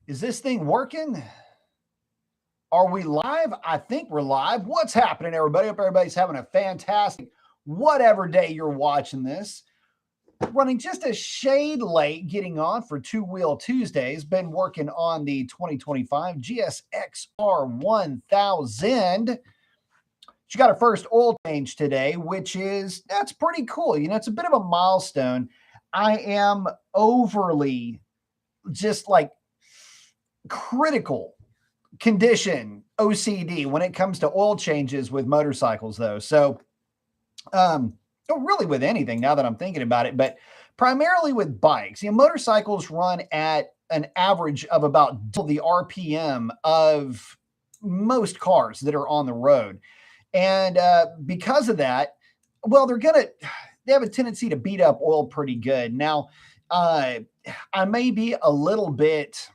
Is this thing working? Are we live? I think we're live. What's happening, everybody? Hope everybody's having a fantastic, whatever day you're watching this. Running just a shade late, getting on for Two Wheel Tuesdays. Been working on the 2025 GSXR 1000. She got her first oil change today, that's pretty cool. It's a bit of a milestone. I am overly just like critical condition OCD when it comes to oil changes with motorcycles, though. So, really with anything now that I'm thinking about it, but primarily with bikes. Motorcycles run at an average of about double the RPM of most cars that are on the road. And because of that, well, they have a tendency to beat up oil pretty good. Now, I may be a little bit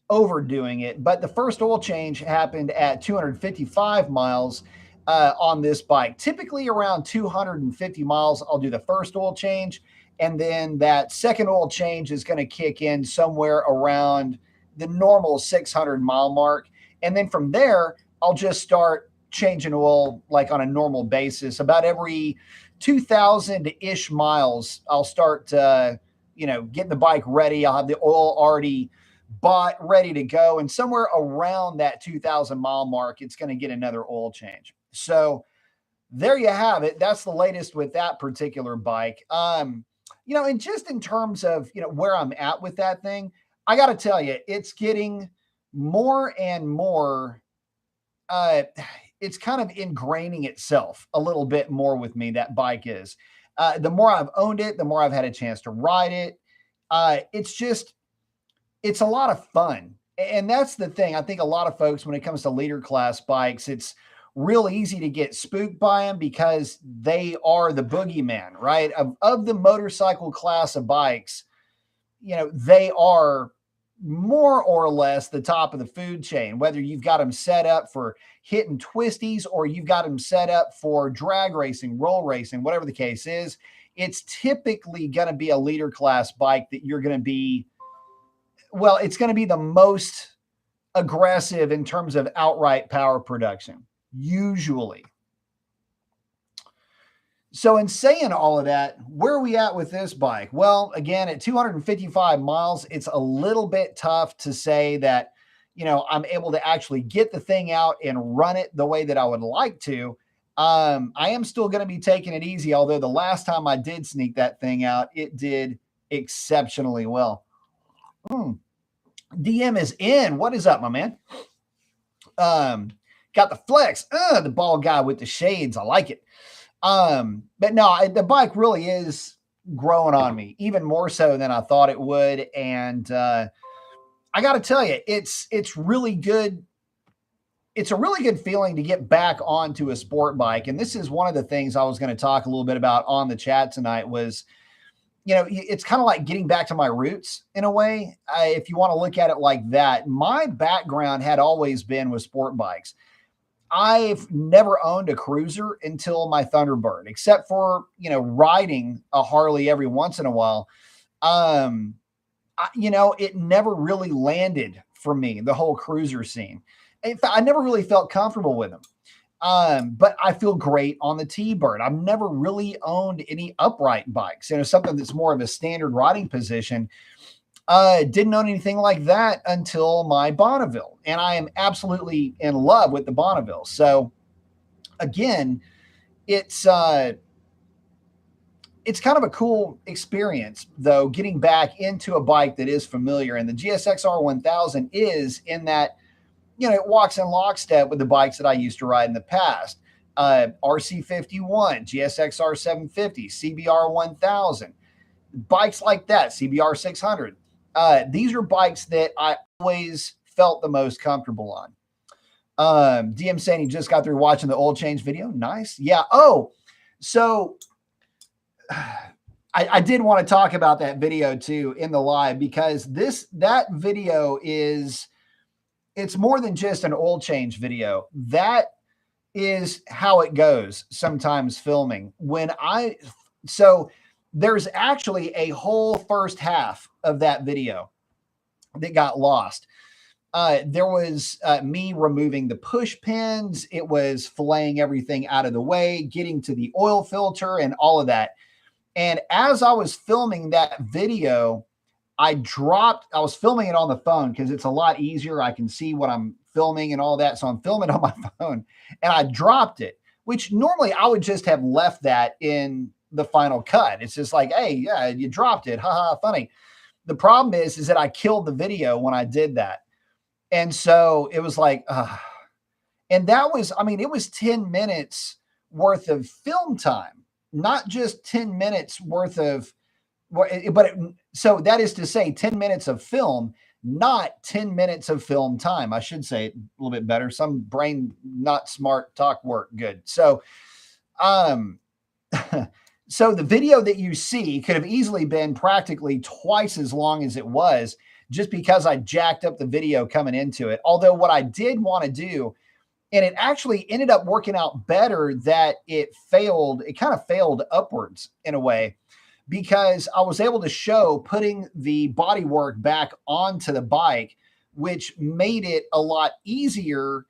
overdoing it, but the first oil change happened at 255 miles on this bike. Typically around 250 miles, I'll do the first oil change. And then that second oil change is going to kick in somewhere around the normal 600-mile mark. And then from there, I'll just start changing oil like on a normal basis. About every 2,000-ish miles, I'll start, getting the bike ready. I'll have the oil already bought, ready to go. And somewhere around that 2,000-mile mark, it's going to get another oil change. So there you have it. That's the latest with that particular bike. And just in terms of, where I'm at with that thing, I got to tell you, it's getting more and more, it's kind of ingraining itself a little bit more with me, that bike is. The more I've owned it, the more I've had a chance to ride it. It's a lot of fun. And that's the thing. I think a lot of folks, when it comes to leader class bikes, it's real easy to get spooked by them because they are the boogeyman, right? Of the motorcycle class of bikes, they are more or less the top of the food chain, whether you've got them set up for hitting twisties or you've got them set up for drag racing, roll racing, whatever the case is. It's typically going to be a leader class bike that you're going to be, well, it's going to be the most aggressive in terms of outright power production, usually. So in saying all of that, where are we at with this bike? Well, again, at 255 miles, it's a little bit tough to say that, I'm able to actually get the thing out and run it the way that I would like to. I am still going to be taking it easy, although the last time I did sneak that thing out, it did exceptionally well. DM is in. What is up, my man? Got the flex. The bald guy with the shades. I like it. But no, the bike really is growing on me, even more so than I thought it would. And I got to tell you, it's really good. It's a really good feeling to get back onto a sport bike. And this is one of the things I was going to talk a little bit about on the chat tonight was, it's kind of like getting back to my roots in a way. If you want to look at it like that, my background had always been with sport bikes. I've never owned a cruiser until my Thunderbird, except for, riding a Harley every once in a while. It never really landed for me, the whole cruiser scene. In fact, I never really felt comfortable with them. But I feel great on the T-Bird. I've never really owned any upright bikes, something that's more of a standard riding position. Didn't own anything like that until my Bonneville. And I am absolutely in love with the Bonneville. So again, it's kind of a cool experience, though, getting back into a bike that is familiar. And the GSXR 1000 is in that, it walks in lockstep with the bikes that I used to ride in the past. RC51, GSXR 750, CBR 1000, bikes like that, CBR 600. These are bikes that I always felt the most comfortable on. DM saying he just got through watching the oil change video. Nice. Yeah. Oh, so I did want to talk about that video too in the live, because that video it's more than just an oil change video. That is how it goes sometimes filming. So there's actually a whole first half of that video that got lost. There was me removing the push pins. It was filleting everything out of the way, getting to the oil filter and all of that. And as I was filming that video, I was filming it on the phone because it's a lot easier. I can see what I'm filming and all that. So I'm filming on my phone and I dropped it, which normally I would just have left that in the final cut. It's just like, hey, yeah, you dropped it. Haha, funny. The problem is that I killed the video when I did that. And so it was like, and that was, I mean, it was 10 minutes worth of film time, not just 10 minutes worth of, so that is to say 10 minutes of film, not 10 minutes of film time. I should say it a little bit better. Some brain, not smart talk work. Good. So, so the video that you see could have easily been practically twice as long as it was, just because I jacked up the video coming into it. Although what I did want to do, and it actually ended up working out better, that it kind of failed upwards in a way, because I was able to show putting the bodywork back onto the bike, which made it a lot easier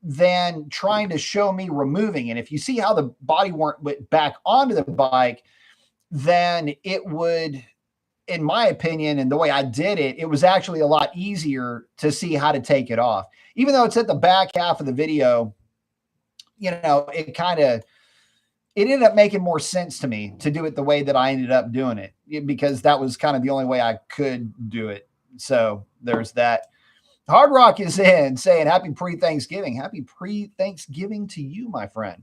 than trying to show me removing it. If you see how the bodywork went back onto the bike, then it would, in my opinion, and the way I did it, it was actually a lot easier to see how to take it off. Even though it's at the back half of the video, it ended up making more sense to me to do it the way that I ended up doing it, because that was kind of the only way I could do it. So there's that. Hard Rock is in saying happy pre-Thanksgiving. Happy pre-Thanksgiving to you, my friend.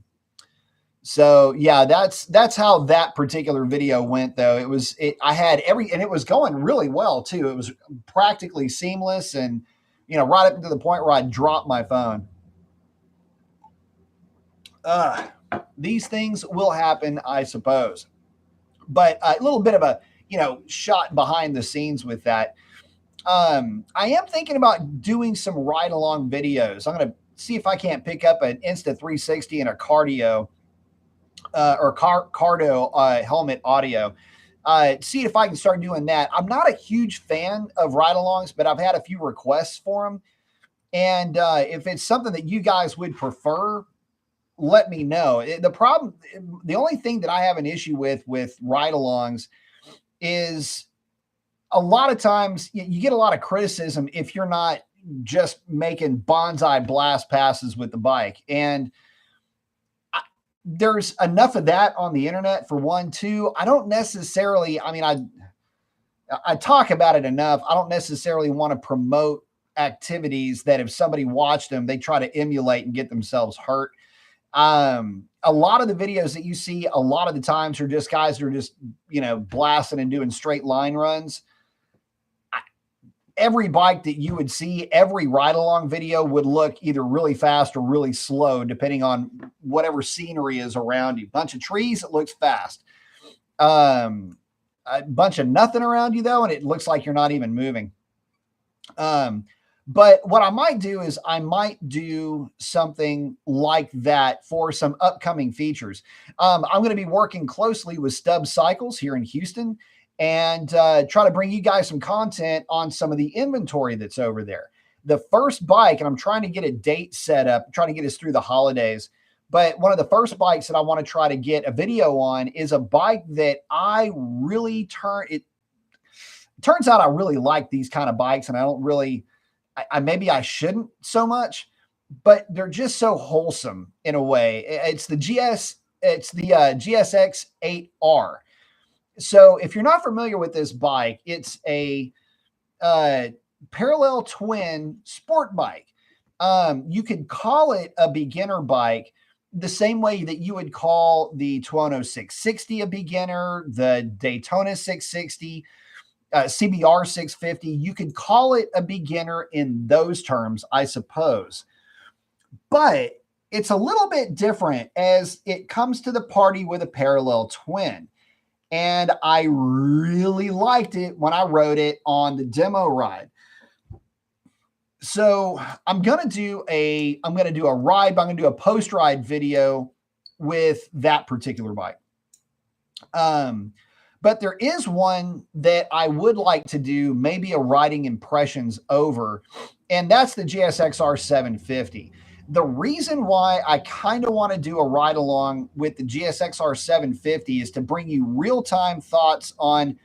So yeah, that's how that particular video went, though. I had and it was going really well too. It was practically seamless, and right up to the point where I dropped my phone. These things will happen, I suppose. But a little bit of a shot behind the scenes with that. I am thinking about doing some ride along videos. I'm going to see if I can't pick up an Insta360 and a cardio Cardo helmet audio. See if I can start doing that. I'm not a huge fan of ride-alongs, but I've had a few requests for them. And if it's something that you guys would prefer, let me know. The only thing that I have an issue with ride-alongs is a lot of times you get a lot of criticism if you're not just making bonsai blast passes with the bike. And there's enough of that on the internet, for one. Two, I don't necessarily, I talk about it enough. I don't necessarily want to promote activities that if somebody watched them, they try to emulate and get themselves hurt. A lot of the videos that you see a lot of the times are just guys that are just, blasting and doing straight line runs. Every bike that you would see, every ride-along video would look either really fast or really slow, depending on whatever scenery is around you. Bunch of trees, it looks fast. A bunch of nothing around you, though, and it looks like you're not even moving. But what I might do is I might do something like that for some upcoming features. I'm going to be working closely with Stubbs Cycles here in Houston, and try to bring you guys some content on some of the inventory that's over there. The first bike, and I'm trying to get a date set up, trying to get us through the holidays, but one of the first bikes that I want to try to get a video on is a bike that it turns out I really like these kind of bikes, and I don't really, maybe I shouldn't so much, but they're just so wholesome in a way. It's the GSX 8R. So if you're not familiar with this bike, it's a parallel twin sport bike. You could call it a beginner bike the same way that you would call the Tuono 660 a beginner, the Daytona 660, CBR 650. You could call it a beginner in those terms, I suppose. But it's a little bit different as it comes to the party with a parallel twin. And I really liked it when I rode it on the demo ride. So I'm going to do a ride, but I'm going to do a post-ride video with that particular bike. But there is one that I would like to do maybe a riding impressions over, and that's the GSXR 750. The reason why I kind of want to do a ride along with the GSXR 750 is to bring you real time thoughts on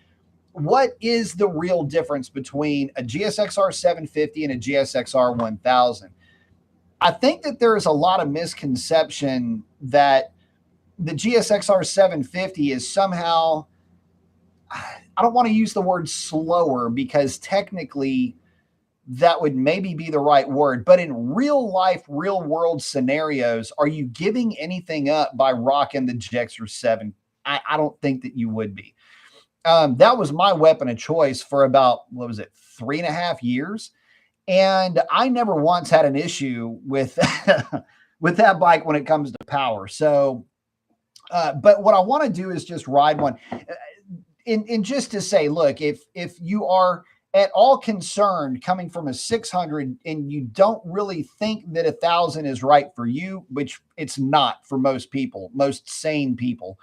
what is the real difference between a GSXR 750 and a GSXR 1000. I think that there is a lot of misconception that the GSXR 750 is somehow, I don't want to use the word slower because technically that would maybe be the right word, but in real life, real world scenarios, are you giving anything up by rocking the GSXR 7? I don't think that you would be. That was my weapon of choice for about, what was it, 3.5 years. And I never once had an issue with, with that bike when it comes to power. So, but what I want to do is just ride one. And just to say, look, if you are at all concerned coming from a 600 and you don't really think that 1,000 is right for you, which it's not for most people, most sane people,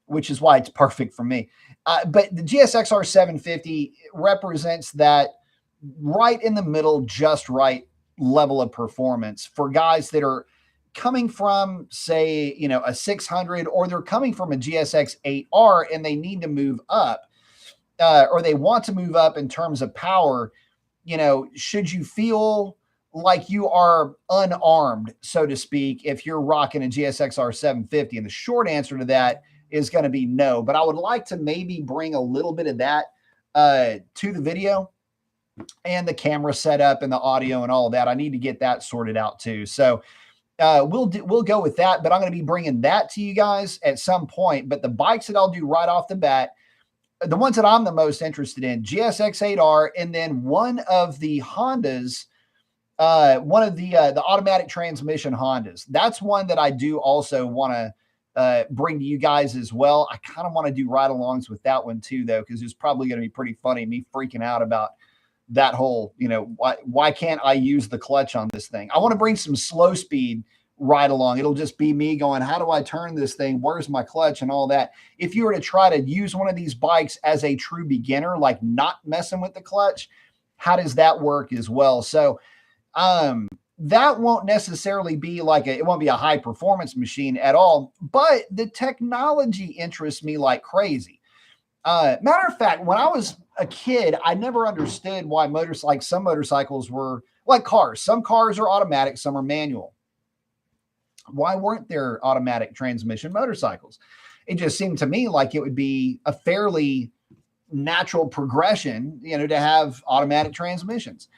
which is why it's perfect for me. But the GSXR 750 represents that right in the middle, just right level of performance for guys that are coming from, say, you know, a 600, or they're coming from a GSX 8R and they need to move up, or they want to move up in terms of power. You know, should you feel like you are unarmed, so to speak, if you're rocking a GSXR 750? And the short answer to that is going to be no. But I would like to maybe bring a little bit of that to the video and the camera setup and the audio and all of that. I need to get that sorted out too. So we'll go with that, but I'm going to be bringing that to you guys at some point. But the bikes that I'll do right off the bat, the ones that I'm the most interested in, GSX 8R, and then one of the Hondas, one of the automatic transmission Hondas. That's one that I do also want to bring to you guys as well. I kind of want to do ride-alongs with that one too, though, because it's probably going to be pretty funny, me freaking out about that whole, you know, why can't I use the clutch on this thing? I want to bring some slow speed ride along. It'll just be me going, how do I turn this thing? Where's my clutch and all that? If you were to try to use one of these bikes as a true beginner, like not messing with the clutch, how does that work as well? So that won't necessarily be like it won't be a high performance machine at all, but the technology interests me like crazy. Matter of fact, when I was a kid, I never understood why some motorcycles were like cars. Some cars are automatic, some are manual. Why weren't there automatic transmission motorcycles? It just seemed to me like it would be a fairly natural progression, you know, to have automatic transmissions.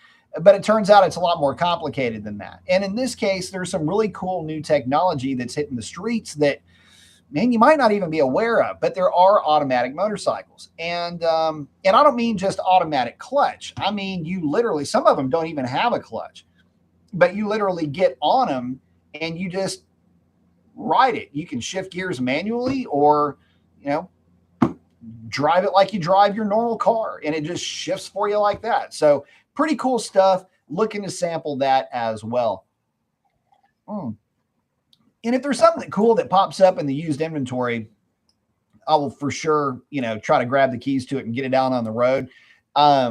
But it turns out it's a lot more complicated than that. And in this case, there's some really cool new technology that's hitting the streets that, man, you might not even be aware of, but there are automatic motorcycles. And I don't mean just automatic clutch. I mean, you literally, some of them don't even have a clutch, but you literally get on them and you just ride it. You can shift gears manually, or, you know, drive it like you drive your normal car, and it just shifts for you like that. So pretty cool stuff. Looking to sample that as well. And if there's something cool that pops up in the used inventory, I will for sure, you know, try to grab the keys to it and get it out on the road. Yeah.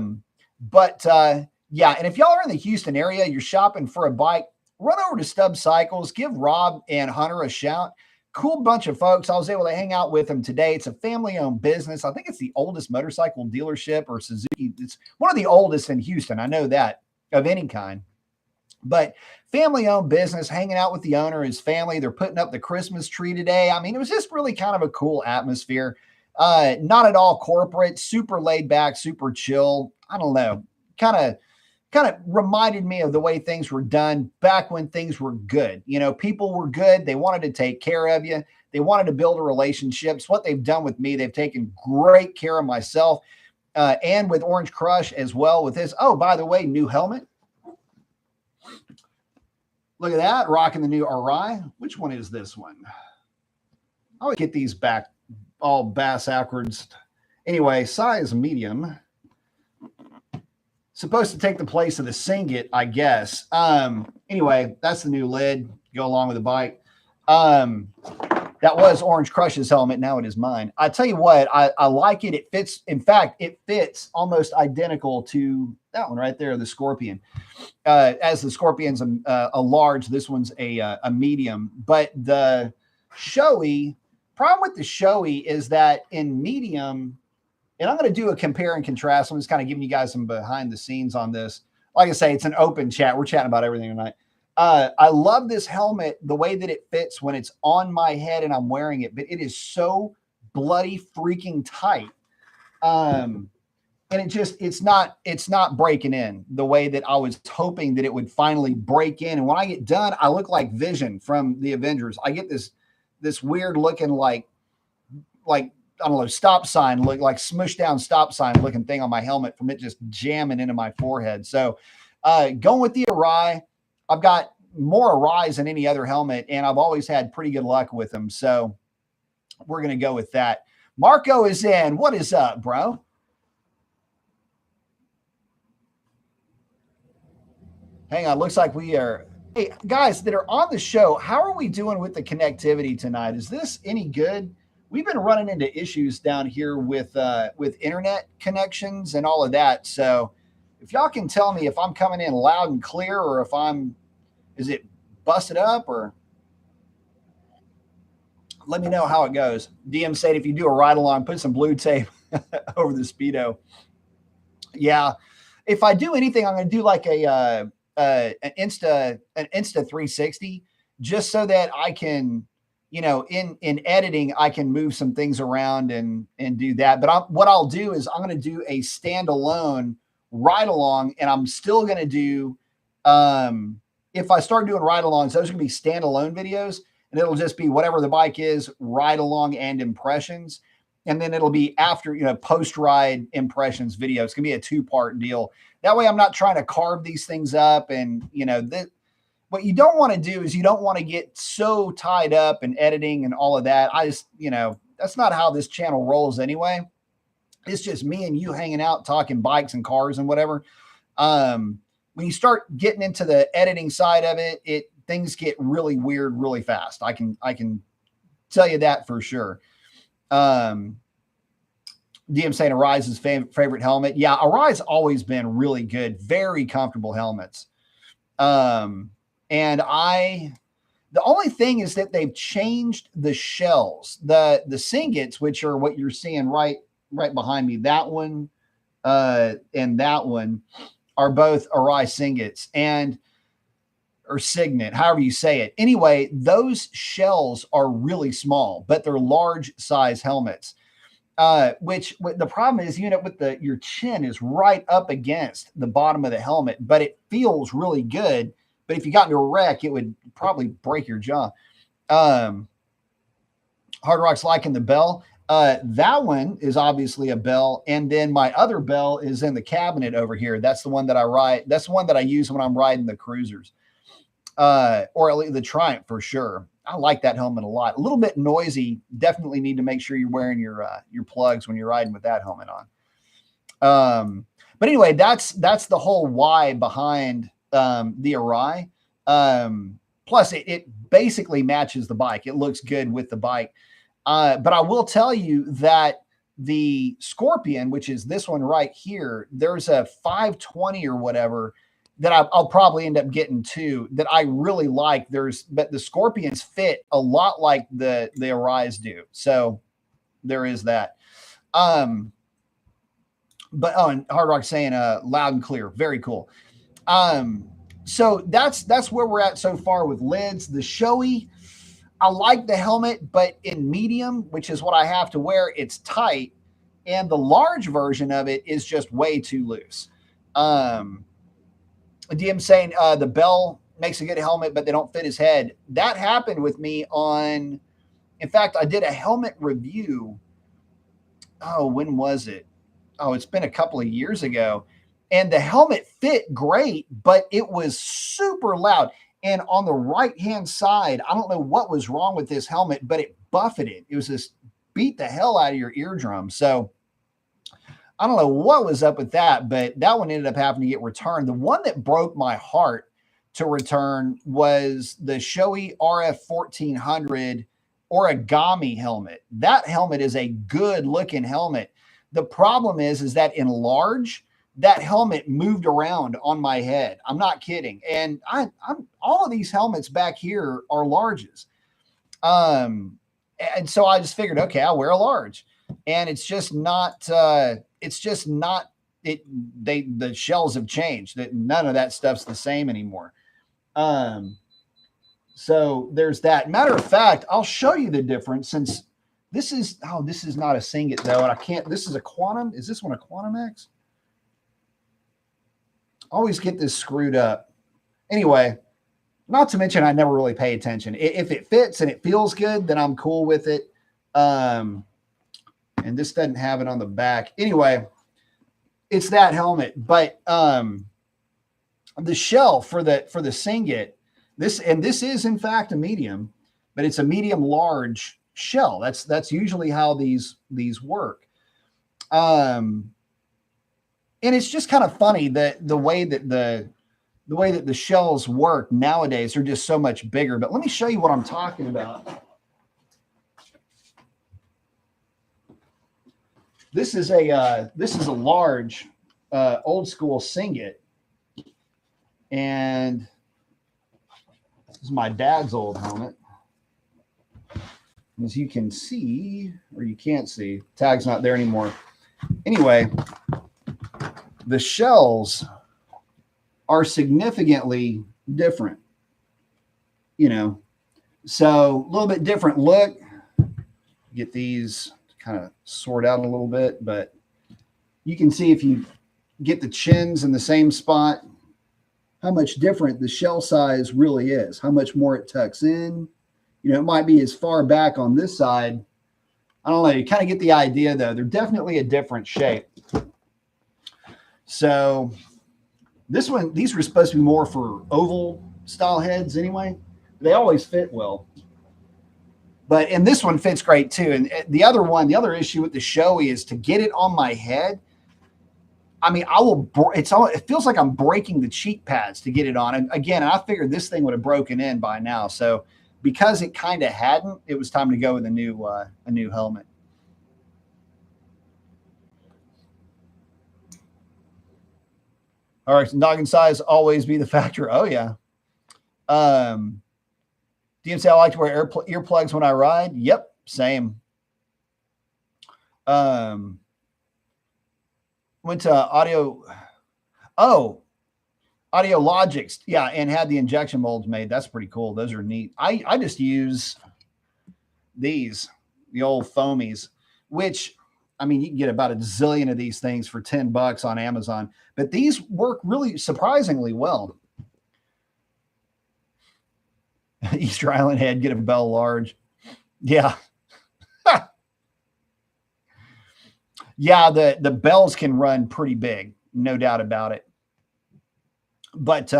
And if y'all are in the Houston area, you're shopping for a bike, run over to Stubbs Cycles, give Rob and Hunter a shout. Cool bunch of folks. I was able to hang out with them today. It's a family-owned business. I think it's the oldest motorcycle dealership, or Suzuki. It's one of the oldest in Houston. I know that, of any kind. But family-owned business, hanging out with the owner, his family. They're putting up the Christmas tree today. I mean, it was just really kind of a cool atmosphere. Not at all corporate, super laid back, super chill. I don't know. Kind of reminded me of the way things were done back when things were good. You know, people were good. They wanted to take care of you. They wanted to build a relationship. It's what they've done with me. They've taken great care of myself, and with Orange Crush as well with this. Oh, by the way, new helmet. Look at that, rocking the new RI. Which one is this one? I always get these back all backwards. Anyway, size medium. Supposed to take the place of the Singit, I guess. Anyway, that's the new lid. Go along with the bike. That That was Orange Crush's helmet. Now it is mine. I tell you what, I like it. It fits. In fact, it fits almost identical to that one right there, the Scorpion. As the Scorpion's a large, this one's a medium. But the Shoei, problem with the Shoei is that in medium, and I'm going to do a compare and contrast. I'm just kind of giving you guys some behind the scenes on this. Like I say, it's an open chat. We're chatting about everything tonight. I love this helmet, the way that it fits when it's on my head and I'm wearing it, but it is so bloody freaking tight. And it's not breaking in the way that I was hoping that it would finally break in. And when I get done, I look like Vision from the Avengers. I get this weird looking like I don't know, stop sign, look like smushed down stop sign looking thing on my helmet from it just jamming into my forehead. So going with the Arai, I've got more Arais than any other helmet, and I've always had pretty good luck with them. So we're going to go with that. Marco is in. What is up, bro? Hang on. Looks like we are. Hey, guys that are on the show, how are we doing with the connectivity tonight? Is this any good? We've been running into issues down here with internet connections and all of that. So if y'all can tell me if I'm coming in loud and clear or if is it busted up, or let me know how it goes. DM said if you do a ride along, put some blue tape over the Speedo. Yeah. If I do anything, I'm going to do like an Insta 360 just so that I can, in editing, I can move some things around and do that. But what I'll do is I'm going to do a standalone ride along, and I'm still going to do, if I start doing ride alongs, those are going to be standalone videos, and it'll just be whatever the bike is, ride along and impressions. And then it'll be after, post ride impressions video. It's going to be a 2-part deal. That way I'm not trying to carve these things up. And, what you don't want to do is you don't want to get so tied up in editing and all of that. I just, that's not how this channel rolls anyway. It's just me and you hanging out, talking bikes and cars and whatever. When you start getting into the editing side of it, things get really weird really fast. I can tell you that for sure. DM saying Arai's favorite helmet. Yeah, Arai's always been really good, very comfortable helmets. And the only thing is that they've changed the shells, the Singets, which are what you're seeing right behind me. That one and that one are both Arai Singets or Signet, however you say it. Anyway, those shells are really small, but they're large size helmets. Which the problem is, your chin is right up against the bottom of the helmet, but it feels really good. But if you got into a wreck, it would probably break your jaw. Hard Rock's liking the bell. That one is obviously a bell. And then my other bell is in the cabinet over here. That's the one that I ride. That's the one that I use when I'm riding the cruisers, or at least the Triumph for sure. I like that helmet a lot. A little bit noisy. Definitely need to make sure you're wearing your plugs when you're riding with that helmet on. But anyway, that's the whole why behind the Arai. Plus, it basically matches the bike. It looks good with the bike. But I will tell you that the Scorpion, which is this one right here, there's a 520 or whatever that I'll probably end up getting too that I really like. But the Scorpions fit a lot like the Arais do. So there is that. And Hard Rock saying loud and clear. Very cool. So that's where we're at so far with lids. The Shoei, I like the helmet, but in medium, which is what I have to wear, it's tight. And the large version of it is just way too loose. DM saying the bell makes a good helmet, but they don't fit his head. That happened with me in fact, I did a helmet review. Oh, when was it? Oh, it's been a couple of years ago. And the helmet fit great, but it was super loud. And on the right-hand side, I don't know what was wrong with this helmet, but it buffeted. It was just beat the hell out of your eardrum. So I don't know what was up with that, but that one ended up having to get returned. The one that broke my heart to return was the Shoei RF 1400 or a Gami helmet. That helmet is a good looking helmet. The problem is that in large, that helmet moved around on my head. I'm not kidding. And I'm all of these helmets back here are larges. And so I just figured, okay, I'll wear a large. And it's just not the shells have changed. That none of that stuff's the same anymore. So there's that. Matter of fact, I'll show you the difference since this is not a Singit though, and I can't. This is a Quantum. Is this one a Quantum X? Always get this screwed up. Anyway, not to mention I never really pay attention. If it fits and it feels good, then I'm cool with it. And this doesn't have it on the back. Anyway, it's that helmet, but the shell for the Singit. This is in fact a medium, but it's a medium large shell. That's usually how these work. And it's just kind of funny that the way that the shells work nowadays are just so much bigger. But let me show you what I'm talking about. This is a large old school Singit, and this is my dad's old helmet. As you can see, or you can't see, tag's not there anymore. Anyway, the shells are significantly different, so a little bit different look. Get these to kind of sort out a little bit, but you can see if you get the chins in the same spot, how much different the shell size really is, how much more it tucks in. It might be as far back on this side. I don't know. You kind of get the idea, though. They're definitely a different shape. So these were supposed to be more for oval style heads anyway. They always fit well. And this one fits great too. And the other issue with the Shoei is to get it on my head. I mean, it feels like I'm breaking the cheek pads to get it on. And again, I figured this thing would have broken in by now. So because it kind of hadn't, it was time to go with a new helmet. All right, noggin size always be the factor. Oh yeah. DMC, I like to wear earplugs when I ride. Yep, same. Went to Audiologics, yeah, and had the injection molds made. That's pretty cool. Those are neat. I just use the old foamies, which, I mean, you can get about a zillion of these things for $10 on Amazon, but these work really surprisingly well. Easter Island head, get a Bell large. Yeah. Yeah, the bells can run pretty big, no doubt about it. But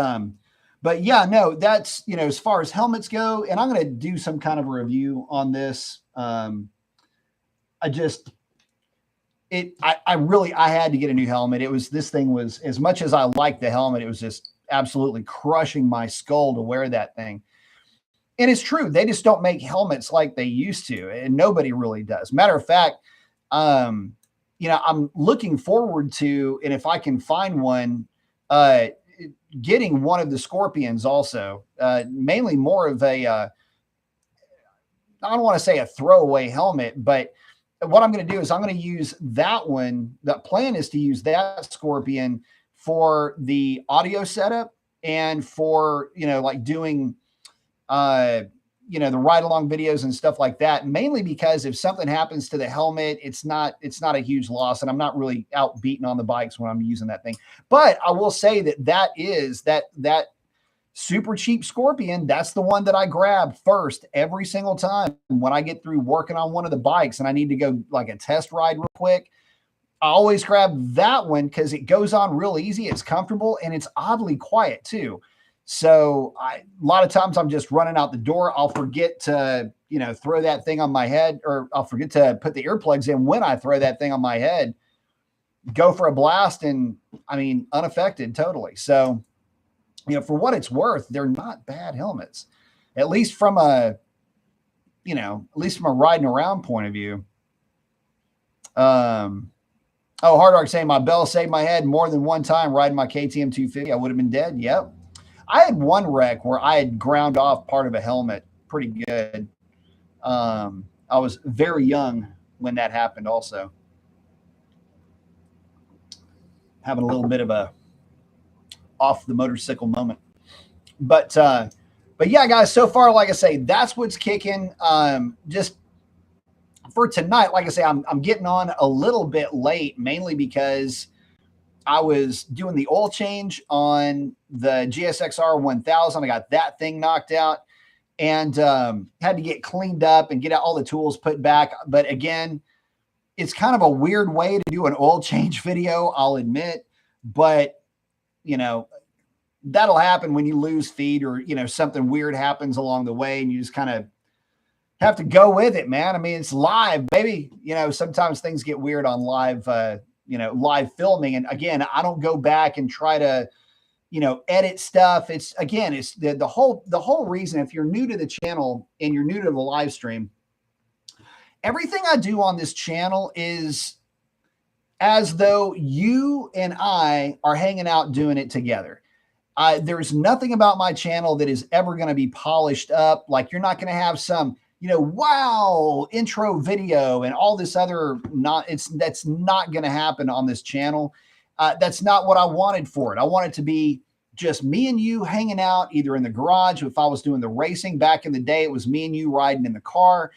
yeah, no, that's, as far as helmets go, and I'm going to do some kind of a review on this. I had to get a new helmet. This thing was, as much as I liked the helmet, it was just absolutely crushing my skull to wear that thing. And it's true. They just don't make helmets like they used to. And nobody really does. Matter of fact, I'm looking forward to, and if I can find one, getting one of the Scorpions also, mainly more of a, I don't want to say a throwaway helmet, but what I'm going to do is I'm going to use that one. The plan is to use that Scorpion for the audio setup and for, like doing, the ride along videos and stuff like that, mainly because if something happens to the helmet, it's not a huge loss. And I'm not really out beating on the bikes when I'm using that thing. But I will say that super cheap Scorpion, that's the one that I grab first every single time when I get through working on one of the bikes and I need to go like a test ride real quick. I always grab that one because it goes on real easy. It's comfortable and it's oddly quiet too. So a lot of times I'm just running out the door. I'll forget to, throw that thing on my head, or I'll forget to put the earplugs in when I throw that thing on my head, go for a blast. And I mean, unaffected totally. So, for what it's worth, they're not bad helmets, at least from a at least from a riding around point of view. Oh, Hard Rock saying my bell saved my head more than one time riding my KTM 250. I would have been dead. Yep. I had one wreck where I had ground off part of a helmet pretty good. I was very young when that happened also. Having a little bit of a off the motorcycle moment. But yeah, guys, so far, like I say, that's what's kicking. Just for tonight, like I say, I'm getting on a little bit late, mainly because I was doing the oil change on the GSXR 1000. I got that thing knocked out and had to get cleaned up and get out all the tools put back. But again, it's kind of a weird way to do an oil change video, I'll admit. But, that'll happen when you lose feed or, something weird happens along the way and you just kind of have to go with it, man. I mean, it's live, baby. Sometimes things get weird on live, live filming. And again, I don't go back and try to, edit stuff. It's the whole reason, if you're new to the channel and you're new to the live stream, everything I do on this channel is as though you and I are hanging out doing it together. There's nothing about my channel that is ever going to be polished up. Like you're not going to have some, wow, intro video and all this other that's not going to happen on this channel. That's not what I wanted for it. I want it to be just me and you hanging out either in the garage. If I was doing the racing back in the day, it was me and you riding in the car.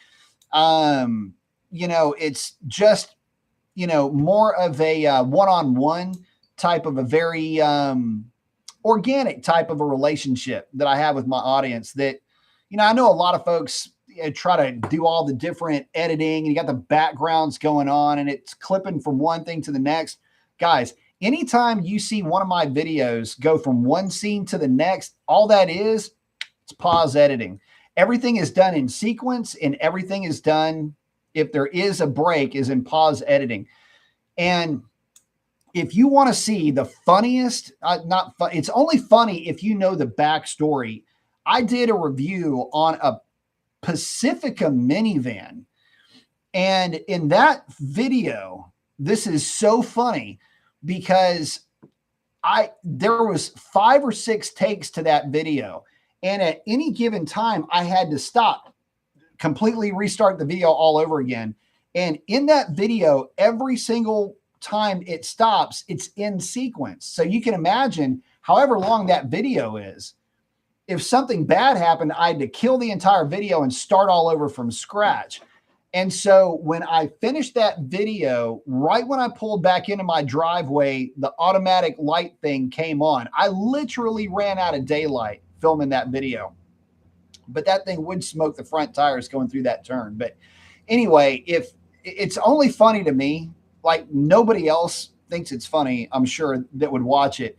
It's just, more of a one-on-one type of a very organic type of a relationship that I have with my audience that, I know a lot of folks try to do all the different editing and you got the backgrounds going on and it's clipping from one thing to the next. Guys, anytime you see one of my videos go from one scene to the next, all that is, it's pause editing. Everything is done in sequence and everything is done, if there is a break, is in pause editing. And if you want to see the funniest, it's only funny if you know the backstory. I did a review on a Pacifica minivan. And in that video, this is so funny because there was 5 or 6 takes to that video. And at any given time, I had to stop, completely restart the video all over again. And in that video, every single time it stops, it's in sequence. So you can imagine however long that video is. If something bad happened, I had to kill the entire video and start all over from scratch. And so when I finished that video, right when I pulled back into my driveway, the automatic light thing came on. I literally ran out of daylight filming that video. But that thing would smoke the front tires going through that turn. But anyway, if it's only funny to me, like nobody else thinks it's funny, I'm sure, that would watch it.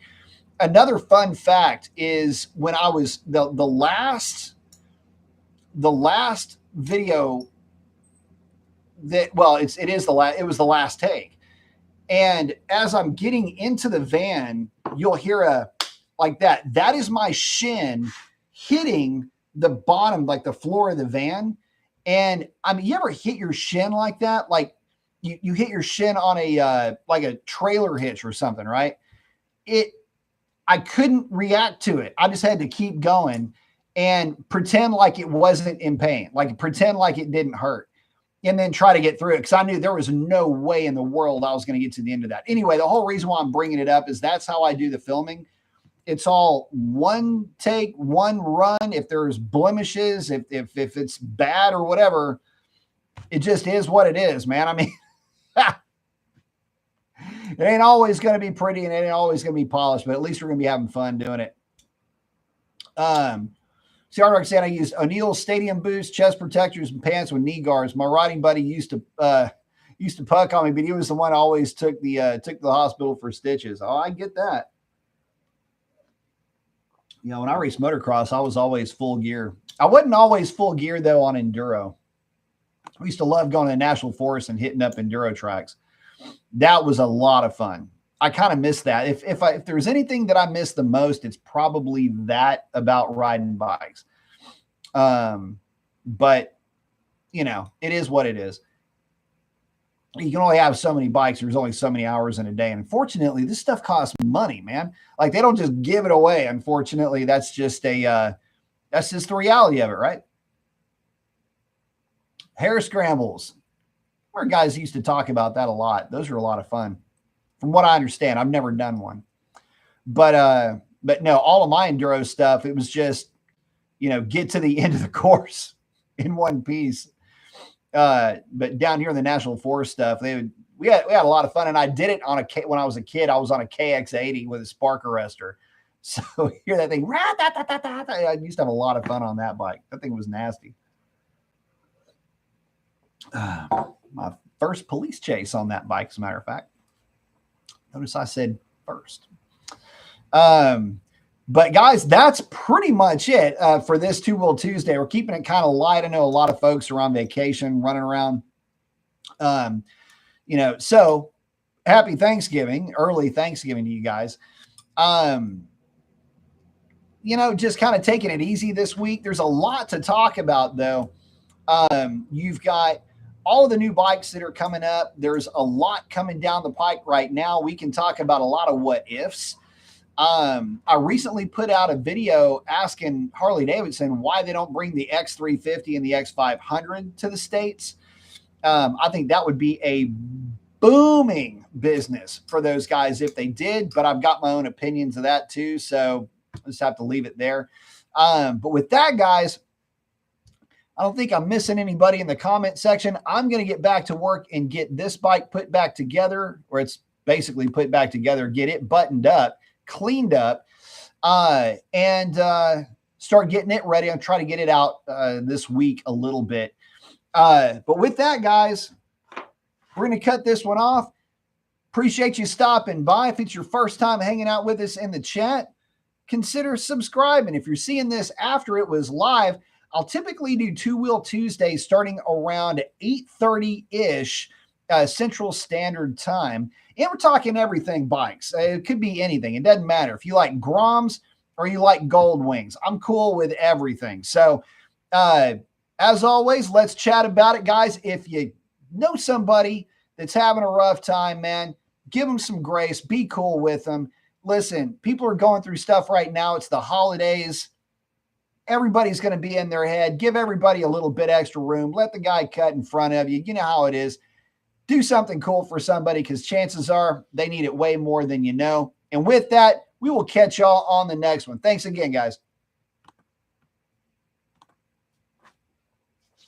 Another fun fact is when I was the last video that, well, it was the last take. And as I'm getting into the van, you'll hear a like that. That is my shin hitting the bottom, like the floor of the van. And I mean, you ever hit your shin like that? Like you hit your shin on a like a trailer hitch or something, right? I couldn't react to it. I just had to keep going and pretend like it wasn't in pain, like pretend like it didn't hurt, and then try to get through it because I knew there was no way in the world I was going to get to the end of that. Anyway, the whole reason why I'm bringing it up is that's how I do the filming. It's all one take, one run. If there's blemishes, if it's bad or whatever, it just is what it is, man. I mean, it ain't always going to be pretty and it ain't always going to be polished, but at least we're going to be having fun doing it. See, Hard Rock saying I used O'Neill's stadium boots, chest protectors, and pants with knee guards. My riding buddy used to puck on me, but he was the one who always took the hospital for stitches. Oh, I get that. You know, when I raced motocross, I was always full gear. I wasn't always full gear though on enduro. We used to love going to the national forest and hitting up enduro tracks. That was a lot of fun. I kind of miss that. If there's anything that I miss the most, it's probably that about riding bikes. But you know, it is what it is. You can only have so many bikes. There's only so many hours in a day. And unfortunately, this stuff costs money, man. Like they don't just give it away. Unfortunately, that's just the reality of it, right? Hair scrambles. Our guys used to talk about that a lot. Those are a lot of fun. From what I understand, I've never done one. But no, all of my enduro stuff, it was just, you know, get to the end of the course in one piece. But down here in the National Forest stuff, we had a lot of fun, and I did it on when I was a kid. I was on a KX80 with a spark arrestor. So hear that thing, I used to have a lot of fun on that bike. That thing was nasty. My first police chase on that bike, as a matter of fact. Notice I said first. But guys, that's pretty much it for this Two Wheel Tuesday. We're keeping it kind of light. I know a lot of folks are on vacation, running around. You know, so happy Thanksgiving, early Thanksgiving to you guys. You know, just kind of taking it easy this week. There's a lot to talk about, though. You've got all of the new bikes that are coming up. There's a lot coming down the pike right now. We can talk about a lot of what ifs. I recently put out a video asking Harley Davidson why they don't bring the X350 and the X500 to the States. I think that would be a booming business for those guys if they did, but I've got my own opinions of that too. So I just have to leave it there. But with that, guys, I don't think I'm missing anybody in the comment section. I'm going to get back to work and get this bike put back together, or it's basically put back together, get it buttoned up, cleaned up, and start getting it ready. I'm trying to get it out this week a little bit. But with that, guys, we're going to cut this one off. Appreciate you stopping by. If it's your first time hanging out with us in the chat, consider subscribing. If you're seeing this after it was live, I'll typically do Two Wheel Tuesday starting around 8:30-ish Central Standard Time. And we're talking everything bikes. It could be anything. It doesn't matter. If you like Groms or you like Gold Wings, I'm cool with everything. So as always, let's chat about it, guys. If you know somebody that's having a rough time, man, give them some grace. Be cool with them. Listen, people are going through stuff right now. It's the holidays. Everybody's going to be in their head. Give everybody a little bit extra room. Let the guy cut in front of you. You know how it is. Do something cool for somebody because chances are they need it way more than you know. And with that, we will catch y'all on the next one. Thanks again, guys.